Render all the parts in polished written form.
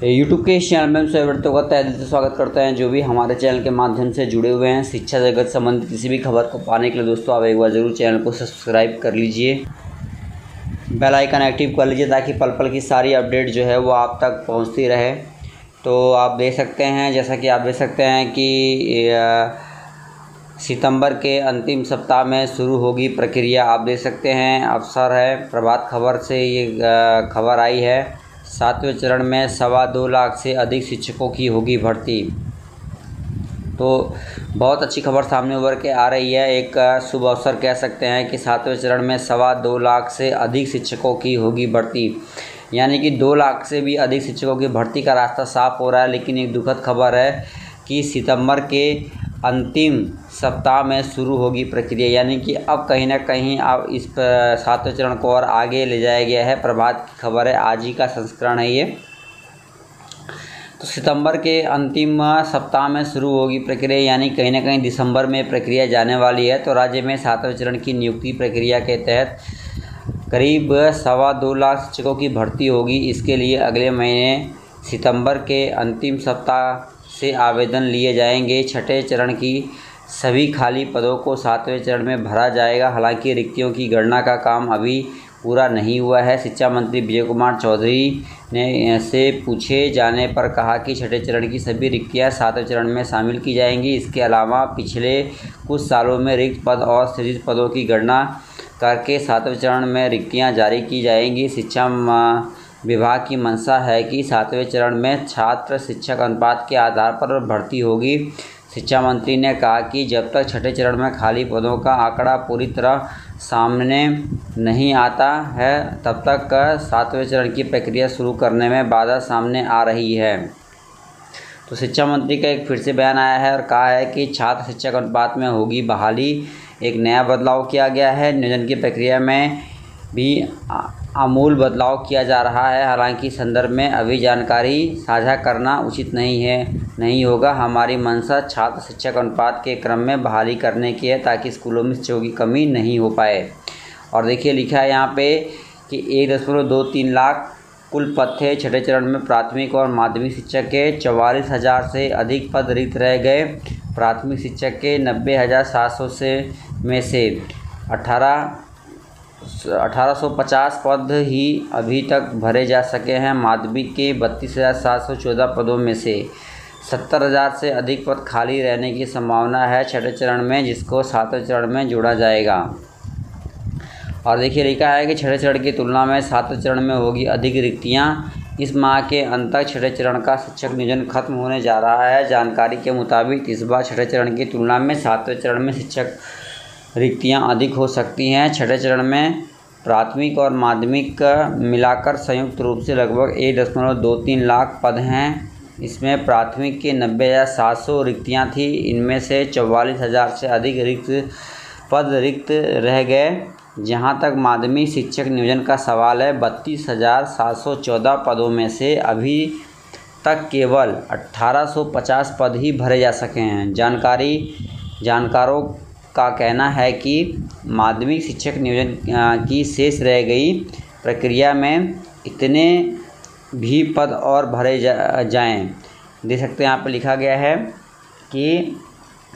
YouTube के इस channel में हम सभी व्यक्तियों का तहे दिल से स्वागत करते हैं। जो भी हमारे चैनल के माध्यम से जुड़े हुए हैं शिक्षा जगत संबंधित किसी भी खबर को पाने के लिए दोस्तों आप एक बार ज़रूर चैनल को सब्सक्राइब कर लीजिए, बेल आइकन एक्टिव कर लीजिए ताकि पल पल की सारी अपडेट जो है वो आप तक पहुंचती रहे। तो आप देख सकते हैं, जैसा कि आप देख सकते हैं कि सितंबर के अंतिम सप्ताह में शुरू होगी प्रक्रिया। आप देख सकते हैं अवसर है, प्रभात खबर से ये खबर आई है। 7वें चरण में 2.25 लाख से अधिक शिक्षकों की होगी भर्ती। तो बहुत अच्छी खबर सामने उभर के आ रही है। एक शुभ अवसर कह सकते हैं कि 7वें चरण में 2.25 लाख से अधिक शिक्षकों की होगी भर्ती, यानी कि 2 लाख से भी अधिक शिक्षकों की भर्ती का रास्ता साफ हो रहा है। लेकिन एक दुखद खबर है कि सितंबर के अंतिम सप्ताह में शुरू होगी प्रक्रिया, यानी कि अब कहीं ना कहीं अब इस 7वें चरण को और आगे ले जाया गया है। प्रभात की खबर है, आज ही का संस्करण है ये। तो सितंबर के अंतिम सप्ताह में शुरू होगी प्रक्रिया, यानी कहीं ना कहीं दिसंबर में प्रक्रिया जाने वाली है। तो राज्य में 7वें चरण की नियुक्ति प्रक्रिया के तहत करीब 2.25 लाख शिक्षकों की भर्ती होगी। इसके लिए अगले महीने सितंबर के अंतिम सप्ताह से आवेदन लिए जाएंगे। छठे चरण की सभी खाली पदों को 7वें चरण में भरा जाएगा। हालांकि रिक्तियों की गणना का काम अभी पूरा नहीं हुआ है। शिक्षा मंत्री विजय कुमार चौधरी ने से पूछे जाने पर कहा कि छठे चरण की सभी रिक्तियां 7वें चरण में शामिल की जाएंगी। इसके अलावा पिछले कुछ सालों में रिक्त पद और सृजित पदों की गणना करके 7वें चरण में रिक्तियां जारी की जाएंगी। शिक्षा विभाग की मंशा है कि 7वें चरण में छात्र शिक्षक अनुपात के आधार पर भर्ती होगी। शिक्षा मंत्री ने कहा कि जब तक छठे चरण में खाली पदों का आंकड़ा पूरी तरह सामने नहीं आता है तब तक 7वें चरण की प्रक्रिया शुरू करने में बाधा सामने आ रही है। तो शिक्षा मंत्री का एक फिर से बयान आया है और कहा है कि छात्र शिक्षक अनुपात में होगी बहाली। एक नया बदलाव किया गया है। नियोजन की प्रक्रिया में भी आमूल बदलाव किया जा रहा है। हालांकि संदर्भ में अभी जानकारी साझा करना उचित नहीं होगा। हमारी मंशा छात्र शिक्षक अनुपात के क्रम में बहाली करने की है ताकि स्कूलों में शिक्षकों की कमी नहीं हो पाए। और देखिए लिखा है यहाँ पे कि 1.23 लाख कुल पद थे। छठे चरण में प्राथमिक और माध्यमिक शिक्षक के 44,000 से अधिक पद रिक्त रह गए। प्राथमिक शिक्षक के 90,700 में से 1850 पद ही अभी तक भरे जा सके हैं। माध्यमिक के 32,714 पदों में से 70,000 से अधिक पद खाली रहने की संभावना है छठे चरण में, जिसको 7वें चरण में जोड़ा जाएगा। और देखिए लिखा है कि छठे चरण की तुलना में 7वें चरण में होगी अधिक रिक्तियां। इस माह के अंत तक छठे चरण का शिक्षक नियोजन खत्म होने जा रहा है। जानकारी के मुताबिक इस बार छठे चरण की तुलना में 7वें चरण में शिक्षक रिक्तियां अधिक हो सकती हैं। छठे चरण में प्राथमिक और माध्यमिक मिलाकर संयुक्त रूप से लगभग 1.23 लाख पद हैं। इसमें प्राथमिक के 90,700 रिक्तियां थी। इनमें से 44,000 से अधिक पद रिक्त रह गए। जहां तक माध्यमिक शिक्षक नियोजन का सवाल है, 32,714 पदों में से अभी तक केवल 1,850 पद ही भरे जा सके हैं। जानकारों का कहना है कि माध्यमिक शिक्षक नियोजन की शेष रह गई प्रक्रिया में इतने भी पद और भरे जाएं। देख सकते हैं यहाँ पर लिखा गया है कि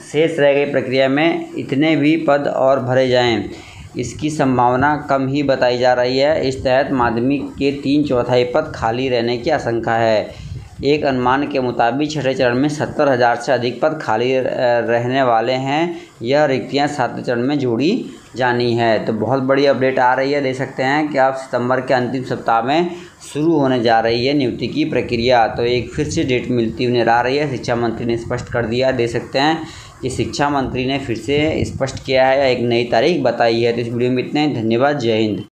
शेष रह गई प्रक्रिया में इतने भी पद और भरे जाएं। इसकी संभावना कम ही बताई जा रही है। इस तहत माध्यमिक के 3/4 पद खाली रहने की आशंका है। एक अनुमान के मुताबिक छठे चरण में 70,000 से अधिक पद खाली रहने वाले हैं। यह रिक्तियां 7वें चरण में जोड़ी जानी है। तो बहुत बड़ी अपडेट आ रही है। देख सकते हैं कि अब सितंबर के अंतिम सप्ताह में शुरू होने जा रही है नियुक्ति की प्रक्रिया। तो एक फिर से डेट मिलती हुई नजर आ रही है। शिक्षा मंत्री ने स्पष्ट कर दिया। देख सकते हैं कि शिक्षा मंत्री ने फिर से स्पष्ट किया है, एक नई तारीख बताई है। तो इस वीडियो में इतना ही। धन्यवाद। जय हिंद।